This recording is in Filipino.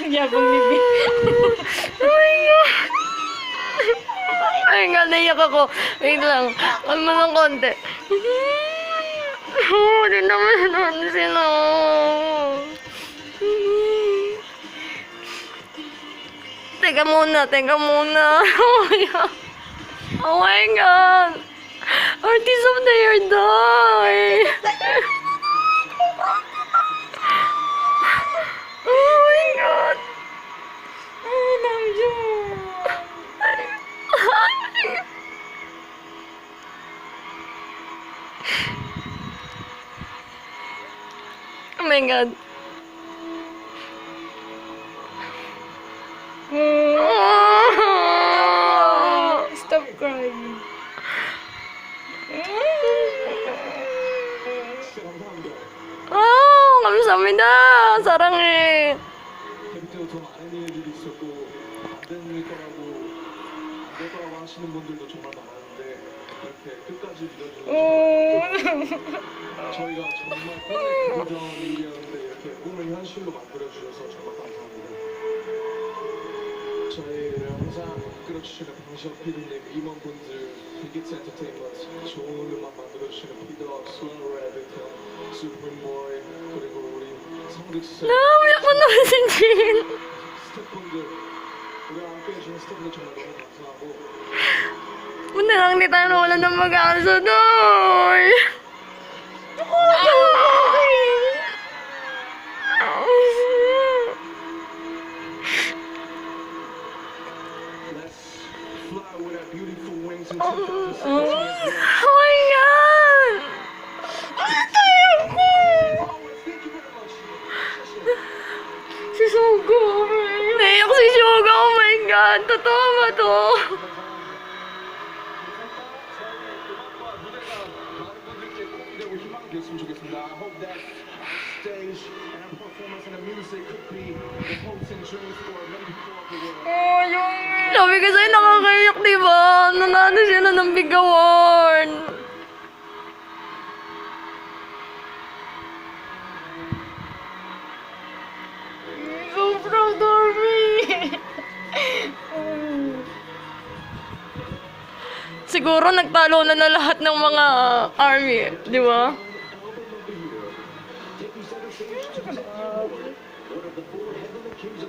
Yabang ni B. Oh my God. Ay nga, naiyak ako. Wait lang. Kalma ng konti. Hindi naman sila. Teka muna, teka muna. Oh my God. Oh my God. Artist of the Year die. Oh my God. Oh, Namjoon. Oh my God. Oh, stop crying. 감사합니다. 사랑해. 데뷔 더 많은 일들이 있었고 안 될 거라고 하시는 분들도 정말 많았는데 이렇게 끝까지 믿어주셔서 저희가 정말 꿈에 그리던 일이었는데 이렇게 꿈을 현실로 만들어주셔서 정말 감사합니다. 저희를 항상 이끌어주시는 방시혁 PD님, 임원분들, 빅히트 엔터테인먼트, 좋은 음악 만들어주시는 피더, 슬로우 레비트, 수프림보이, 그리고 우리 성득씨 Naiyak ko naman si Jin. 스태프분들, 우리와 함께 해주는 스태프분들 정말 너무 감사하고 Buti lang di tayo nawala ng mag-asa doon. Let's fly with our beautiful wings in Oh 2016. my God! Tayo ko! Thank you very much. Si Sugo. Naiyak si Sugo. Oh my God. Totoo ba to? 많은 분들께 꼭 되고 희망이 됐으면 좋겠습니다. I hope that our stage and our performance and the music could be the hopes and dreams for many people of the world. Oh, yung... Sabi ko sa'yo nakakaiyak, diba? Nanalo sila ng Big Award. So proud of me. Siguro nagtalo na lahat ng mga army, di ba? Taking center stage to present you one of the four heavenly kings of